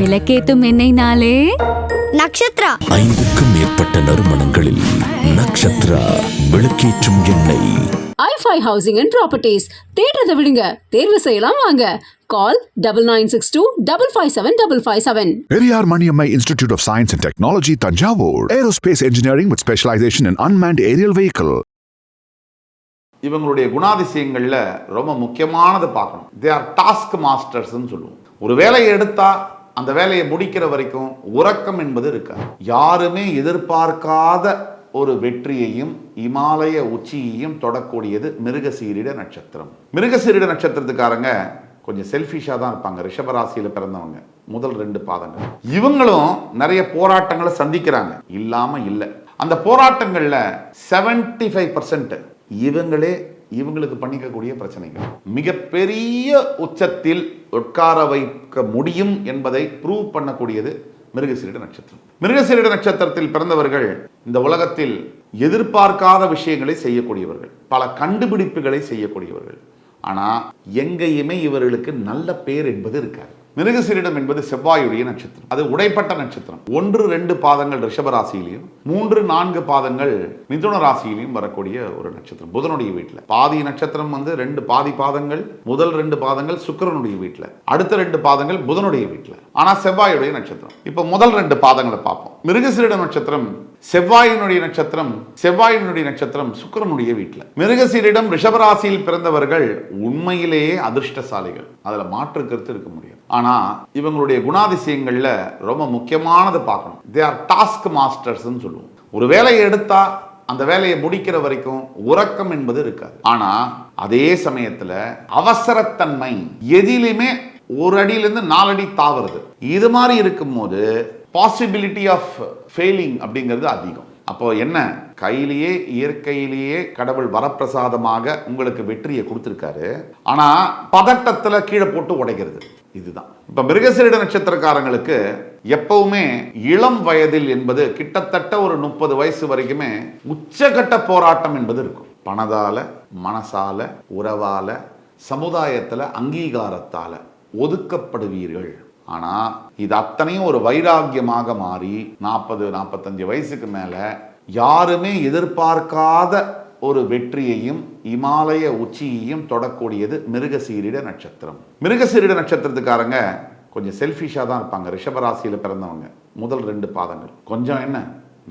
விளக்கேத்தும் எண்ணெய்னாலே நக்ஷத்ரா. 5க்கும் மேற்பட்ட நறுமணங்களில் நக்ஷத்ரா விளக்கேற்றும் எண்ணெய். i5 housing and properties. தேடுறதை விடுங்க, தேர்வு செய்யலாம் வாங்க. கால் 9962557557. Periyar Maniammai Institute of Science and Technology, Tanjavur. Aerospace engineering with specialization in unmanned aerial vehicle. இவங்களுடைய குணாதிசயங்கள்ல ரொம்ப முக்கியமானது பார்க்கணும். தே ஆர் டாஸ்க் மாஸ்டர்ஸ்ன்னு சொல்லுவோம். ஒரு வேலையை எடுத்தா அந்த வேலையை முடிக்கிற வரைக்கும் உறக்கம் என்பது இருக்காது. யாருமே எதிர்பார்க்காத ஒரு வெற்றியையும் இமாலய உச்சியையும் தொடக்கூடியது மிருகசீரிட நட்சத்திரம். மிருகசீரிட நட்சத்திரத்துக்காரங்க கொஞ்சம் செல்ஃபிஷாக தான் இருப்பாங்க. ரிஷபராசியில் பிறந்தவங்க முதல் 2 பாதங்கள். இவங்களும் நிறைய போராட்டங்களை சந்திக்கிறாங்க, இல்லாம இல்லை. அந்த போராட்டங்கள்ல 75% இவங்களுக்கு பண்ணிக்கக்கூடிய பிரச்சனைகள். மிகப்பெரிய உச்சத்தில் உட்கார வைக்க முடியும் என்பதை ப்ரூவ் பண்ணக்கூடியது மிருகசீரிட நட்சத்திரம். மிருகசீரிட நட்சத்திரத்தில் பிறந்தவர்கள் இந்த உலகத்தில் எதிர்பார்க்காத விஷயங்களை செய்யக்கூடியவர்கள், பல கண்டுபிடிப்புகளை செய்யக்கூடியவர்கள். ஆனா எங்கேயுமே இவர்களுக்கு நல்ல பேர் என்பது இருக்காது. மிருகசீரிடம் என்பது செவ்வாயுடைய நட்சத்திரம். அது உடைப்பட்ட நட்சத்திரம். 1-2 பாதங்கள் ரிஷபராசியிலையும் 3-4 பாதங்கள் மிதுன ராசியிலையும் வரக்கூடிய ஒரு நட்சத்திரம். புதனுடைய வீட்டில் பாதி நட்சத்திரம் 2 பாதி பாதங்கள், முதல் 2 பாதங்கள் சுக்கிரனுடைய வீட்டில், அடுத்த 2 பாதங்கள் புதனுடைய வீட்டில். ஆனா செவ்வாயுடைய நட்சத்திரம். இப்ப முதல் 2 பாதங்களை பார்ப்போம். மிருகசீரிட நட்சத்திரம் செவ்வாயினுடைய நட்சத்திரம் சுக்கிரனுடைய வீட்டில். மிருகசீரிடம் ரிஷபராசியில் பிறந்தவர்கள் உண்மையிலேயே அதிர்ஷ்டசாலிகள், அதுல மாற்று கருத்து இருக்க முடியும். ஆனா இவங்களுடைய குணாதிசயங்கள்ல ரொம்ப முக்கியமானது பார்க்கணும். தே ஆர் டாஸ்க் மாஸ்டர்ஸ்ன்னு சொல்லுவோம். ஒரு வேலையை எடுத்தா அந்த வேலையை முடிக்கிற வரைக்கும் உறக்கம் என்பது இருக்காது. ஆனா அதே சமயத்துல அவசரத்தன்மை, எதிலுமே 1 அடியிலிருந்து 4 அடி தாவுறது, இது மாதிரி இருக்கும்போது பாசிபிலிட்டி ஆஃப் ஃபெயிலிங் அப்படிங்கிறது அதிகம். அப்போ என்ன, கையிலேயே இயற்கையிலேயே கடவுள் வரப்பிரசாதமாக உங்களுக்கு வெற்றியை கொடுத்திருக்காரு. ஆனா பதட்டத்துல கீழே போட்டு உடைக்கிறது, இதுதான். இப்ப மிருகசீரிட நட்சத்திரக்காரங்களுக்கு எப்பவுமே இளம் வயதில் என்பது கிட்டத்தட்ட ஒரு 30 வயசு வரைக்குமே உச்சகட்ட போராட்டம் என்பது இருக்கும். பணத்தால, மனசால, உறவால, சமுதாயத்துல அங்கீகாரத்தால ஒதுக்கப்படுவீர்கள். ஆனா இது அத்தனையும் ஒரு வைராக்கியமாக மாறி 40-45 வயசுக்கு மேல யாருமே எதிர்பார்க்காத ஒரு வெற்றியையும் இமாலய உச்சியையும் தொடக்கூடியது மிருகசீரிட நட்சத்திரம். மிருகசீரிட நட்சத்திரத்துக்காரங்க கொஞ்சம் செல்ஃபிஷாக தான் இருப்பாங்க. ரிஷபராசியில பிறந்தவங்க முதல் 2 பாதங்கள் கொஞ்சம் என்ன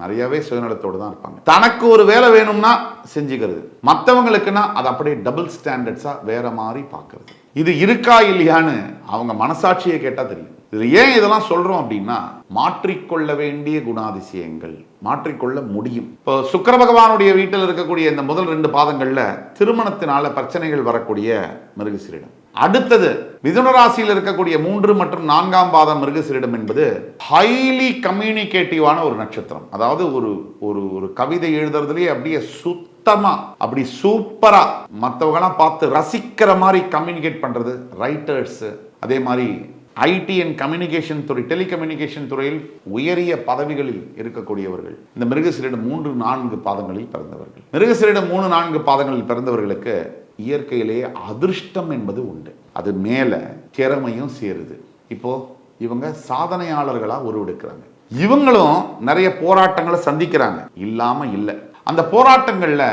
நிறையவே சுயநலத்தோடு தான் இருப்பாங்க. தனக்கு ஒரு வேலை வேணும்னா செஞ்சுக்கிறது, மற்றவங்களுக்குன்னா அது அப்படியே டபுள் ஸ்டாண்டர்ட்ஸா வேற மாதிரி பார்க்கறது. இது இருக்கா இல்லையான்னு அவங்க மனசாட்சியை கேட்டா தெரியும். இது ஏன் இதெல்லாம் சொல்றோம் அப்படின்னா, மாற்றிக்கொள்ள வேண்டிய குணாதிசயங்கள், மாற்றிக்கொள்ள முடியும். இப்போ சுக்கிர பகவானுடைய வீட்டில் இருக்கக்கூடிய இந்த முதல் 2 பாதங்கள்ல திருமணத்தினால பிரச்சனைகள் வரக்கூடிய மிருகசீரிடம். அடுத்தது மிதுன ராசியில் இருக்கக்கூடிய 3 மற்றும் 4ஆம் பாதம் மிருகசீரிடம் என்பது ஹைலி கம்யூனிகேட்டிவான ஒரு நட்சத்திரம். அதாவது ஒரு கவிதை எழுதுறதுலேயே அப்படியே சுத்தமா, அப்படி சூப்பரா மற்றவங்களாம் பார்த்து ரசிக்கிற மாதிரி கம்யூனிகேட் பண்றது ரைட்டர்ஸ். அதே மாதிரி ஐடி அண்ட் கம்யூனிகேஷன் துறை, டெலிகம்யூனிகேஷன் துறையில் உயரிய பதவிகளில் இருக்கக்கூடியவர்கள் இந்த மிருகசீரிடம் 3-4 பாதங்களில் பிறந்தவர்கள். மிருகசீரிடம் 3-4 பாதங்களில் பிறந்தவர்களுக்கு இயற்கையிலேயே அதிர்ஷ்டம் என்பது உண்டு. அது மேல திறமையும் சேருது. இப்போ இவங்க சாதனையாளர்களா உருவெடுக்கிறாங்க. இவங்களும் நிறைய போராட்டங்களை சந்திக்கிறாங்க, இல்லாம இல்லை. அந்த போராட்டங்கள்ல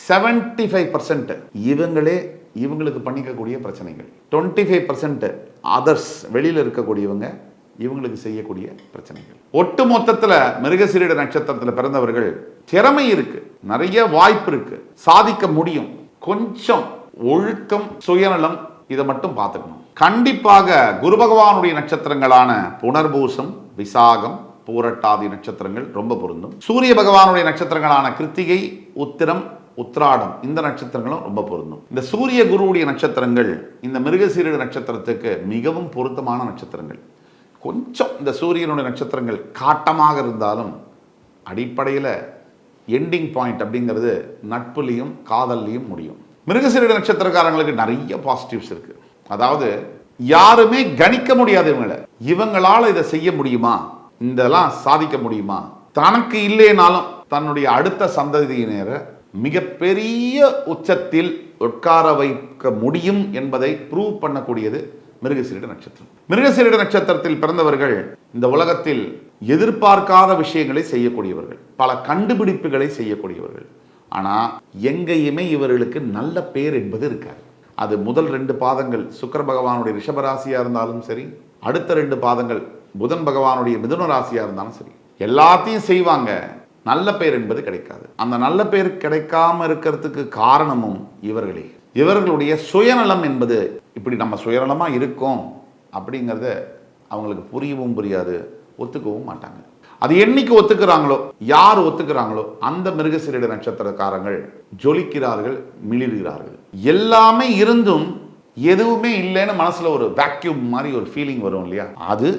75% இவங்களுக்கு பண்ணிக்கக்கூடிய பிரச்சனைகள், 25% அதர்ஸ் வெளியில இருக்கக்கூடியவங்க இவங்களுக்கு செய்யக்கூடிய பிரச்சனைகள். ஒட்டு மொத்தத்துல மிருகசீரிட நட்சத்திரத்தில் பிறந்தவர்கள் திறமை இருக்கு, நிறைய வாய்ப்பு இருக்கு, சாதிக்க முடியும். கொஞ்சம் ஒழுக்கம், சுயநலம், இதை மட்டும் பார்த்துக்கணும். கண்டிப்பாக குரு பகவானுடைய நட்சத்திரங்களான புனர்பூசம், விசாகம், பூரட்டாதி நட்சத்திரங்கள் ரொம்ப பொருந்தும். சூரிய பகவானுடைய நட்சத்திரங்களான கிருத்திகை, உத்திரம், உத்திராடம், இந்த நட்சத்திரங்களும் ரொம்ப பொருந்தும். இந்த சூரிய குருவுடைய நட்சத்திரங்கள் இந்த மிருகசீரிட நட்சத்திரத்துக்கு மிகவும் பொருத்தமான நட்சத்திரங்கள். கொஞ்சம் இந்த சூரியனுடைய நட்சத்திரங்கள் காட்டமாக இருந்தாலும் அடிப்படையில் எண்டிங் பாயிண்ட் அப்படிங்கிறது நட்புலையும் காதல்லையும் முடியும். மிருகசீரிட நட்சத்திரக்காரங்களுக்கு நிறைய பாசிட்டிவ்ஸ் இருக்கு. அதாவது யாருமே கணிக்க முடியாது இவங்களால இதை செய்ய முடியுமா, இதெல்லாம் சாதிக்க முடியுமா, தனக்கு இல்லைனாலும் தன்னுடைய அடுத்த சந்ததியினரை மிகப்பெரிய உச்சத்தில் உட்கார வைக்க முடியும் என்பதை ப்ரூவ் பண்ணக்கூடியது மிருகசீரிட நட்சத்திரம். மிருகசீரிட நட்சத்திரத்தில் பிறந்தவர்கள் இந்த உலகத்தில் எதிர்பார்க்காத விஷயங்களை செய்யக்கூடியவர்கள், பல கண்டுபிடிப்புகளை செய்யக்கூடியவர்கள். ஆனால் எங்கேயுமே இவர்களுக்கு நல்ல பேர் என்பது இருக்காது. அது முதல் 2 பாதங்கள் சுக்கிர பகவானுடைய ரிஷபராசியாக இருந்தாலும் சரி, அடுத்த 2 பாதங்கள் புதன் பகவானுடைய மிதுன ராசியாக இருந்தாலும் சரி, எல்லாத்தையும் செய்வாங்க, நல்ல பேர் என்பது கிடைக்காது. அந்த நல்ல பேர் கிடைக்காம இருக்கிறதுக்கு காரணமும் இவர்களே. இவர்களுடைய சுயநலம் என்பது, இப்படி நம்ம சுயநலமாக இருக்கோம் அப்படிங்கிறத அவங்களுக்கு புரியவும் புரியாது, ஒத்துக்கவும் மாட்டாங்க. அது என்னைக்கு ஒத்துக்கிறாங்களோ, யார் ஒத்துக்கிறாங்களோ அந்த மிருகசீரிட நட்சத்திரக்காரங்கள் ஜொலிக்கிறார்கள், மிளிர்கிறார்கள். எல்லாமே இருந்தும் எதுவுமே இல்லைன்னு மனசுல ஒரு வேக்யூம் மாதிரி ஒரு ஃபீலிங் வரும் இல்லையா, அது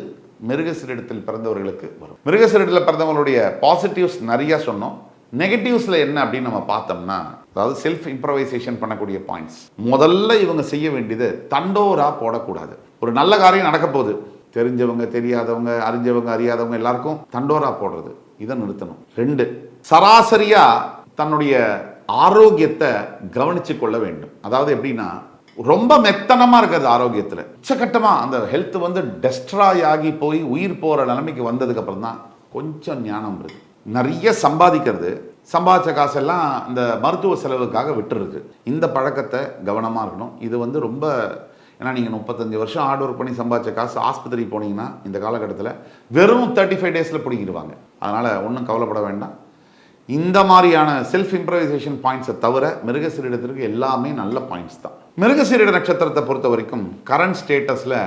மிருகசீரிடத்தில் பிறந்தவர்களுக்கு வரும். மிருகசீரிடத்தில் பிறந்தவங்களுடைய பாசிட்டிவ்ஸ் நிறைய சொன்னோம். நெகட்டிவ்ஸ்ல என்ன அப்படின்னு நம்ம பார்த்தோம்னா, அதாவது செல்ஃப் இம்ப்ரவைசேஷன் பண்ணக்கூடிய பாயிண்ட்ஸ். முதல்ல இவங்க செய்ய வேண்டியது தண்டோரா போடக்கூடாது. ஒரு நல்ல காரியம் நடக்க போகுது, தெரிஞ்சவங்க தெரியாதவங்க, அறிஞ்சவங்க அறியாதவங்க எல்லாருக்கும் தண்டோரா போடுறது, இதை நிறுத்தணும். 2, சராசரியா தன்னுடைய ஆரோக்கியத்தை கவனிச்சு கொள்ள வேண்டும். அதாவது எப்படின்னா, ரொம்ப மெத்தனமா இருக்கிறது ஆரோக்கியத்துல, உச்சகட்டமா அந்த ஹெல்த் வந்து டெஸ்ட்ராய் ஆகி போய் உயிர் போற நிலைமைக்கு வந்ததுக்கு அப்புறம் தான் கொஞ்சம் ஞானம் இருக்கு. நிறைய சம்பாதிக்கிறது, சம்பாதிச்ச காசெல்லாம் இந்த மருத்துவ செலவுக்காக விட்டுருக்கு. இந்த பழக்கத்தை கவனமா இருக்கணும். இது வந்து ரொம்ப, ஏன்னா நீங்கள் 35 வருஷம் ஹார்ட் ஒர்க் பண்ணி சம்பாதிச்ச காசு ஆஸ்பத்திரி போனீங்கன்னா இந்த காலகட்டத்தில் வெறும் 35 டேஸில் பிடிக்கிடுவாங்க. அதனால் ஒன்றும் கவலைப்பட வேண்டாம். இந்த மாதிரியான செல்ஃப் இம்ப்ரவைசேஷன் பாயிண்ட்ஸை தவிர மிருகசீரிடத்திற்கு எல்லாமே நல்ல பாயிண்ட்ஸ் தான். மிருகசீரிட நட்சத்திரத்தை பொறுத்த வரைக்கும் கரண்ட் ஸ்டேட்டஸில்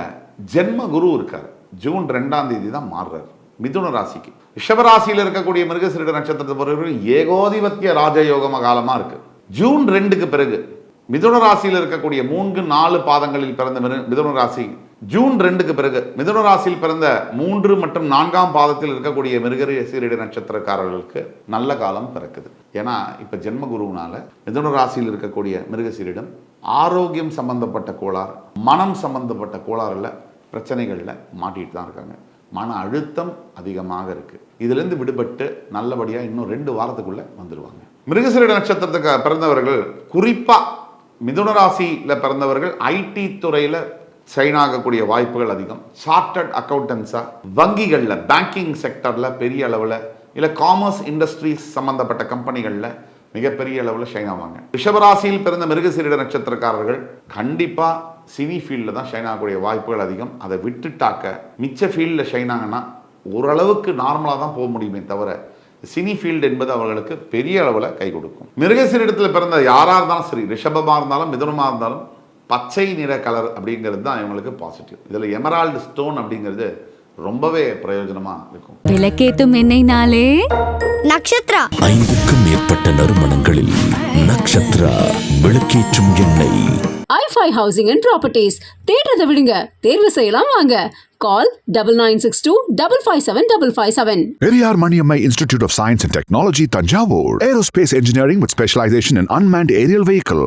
ஜென்ம குரு இருக்கார். ஜூன் 2ஆம் தேதி தான் மாறுறார் மிதுன ராசிக்கு. ரிஷபராசியில் இருக்கக்கூடிய மிருகசீரிட நட்சத்திரத்தை பொறுத்தவரைக்கும் ஏகோதிபத்திய ராஜயோகம காலமாக இருக்குது. ஜூன் 2க்கு பிறகு மிதுன ராசியில் இருக்கக்கூடிய 3, 4 பாதங்களில் பிறந்த மிதுன ராசி ஜூன் 2க்கு பிறகு மிதுன ராசியில் பிறந்த 3 மற்றும் 4ஆம் பாதத்தில் இருக்கக்கூடிய மிருகசீரிட நட்சத்திரக்காரர்களுக்கு நல்ல காலம் பிறக்குது. ஏன்னா இப்ப ஜென்ம குருவினால மிதுன ராசியில் இருக்கக்கூடிய மிருகசீரிடம் ஆரோக்கியம் சம்பந்தப்பட்ட கோளாறு, மனம் சம்பந்தப்பட்ட கோளாறுல பிரச்சனைகள்ல மாட்டிட்டு தான் இருக்காங்க. மன அழுத்தம் அதிகமாக இருக்கு. இதுல இருந்து விடுபட்டு நல்லபடியா இன்னும் 2 வாரத்துக்குள்ள வந்துருவாங்க. மிருகசீரிட நட்சத்திரத்துக்கு பிறந்தவர்கள், குறிப்பா மிதுன ராசியில பிறந்தவர்கள் ஐடி துறையில ஷைன் ஆகக்கூடிய வாய்ப்புகள் அதிகம். சார்ட்டர்ட் அக்கௌண்டன்ஸா, வங்கிகள்ல, பேங்கிங் செக்டர்ல பெரிய அளவுல, இல்ல காமர்ஸ் இண்டஸ்ட்ரீஸ் சம்பந்தப்பட்ட கம்பெனிகள்ல மிகப்பெரிய அளவில் ஷைன் ஆவாங்க. ரிஷபராசியில் பிறந்த மிருகசீரிட நட்சத்திரக்காரர்கள் கண்டிப்பா சினி ஃபீல்டில் தான் ஷைன் ஆகக்கூடிய வாய்ப்புகள் அதிகம். அதை விட்டுட்டாக்க மிச்ச ஃபீல்டில் ஷைன் ஆகுனா ஓரளவுக்கு நார்மலாக தான் போக முடியுமே தவிர சினி ஃபீல்டு என்பது அவர்களுக்கு பெரிய அளவில் கை கொடுக்கும். மிருகசீரிடத்தில் பிறந்த யாராக இருந்தாலும் சரி, ரிஷபமாக இருந்தாலும் மிதுனமாக இருந்தாலும் பச்சை நிற கலர் அப்படிங்கிறது தான் இவங்களுக்கு பாசிட்டிவ். இதில் எமரால்டு ஸ்டோன் அப்படிங்கிறது ரொம்பவே பிரயோஜனமா இருக்கும். விளக்கேத்தும் எண்ணெய்னாலே நக்ஷத்ரா. 5க்கும் மேற்பட்ட நறுமணங்களில் நக்ஷத்ரா விளக்கேற்றும் எண்ணெய். i5 housing and properties. தேடுறதை விடுங்க, தேர்வு செய்யலாம் வாங்க. கால் 9962 557 557. Periyar Maniammai Institute of Science and Technology, Tanjavur. Aerospace engineering with specialization in unmanned aerial vehicle.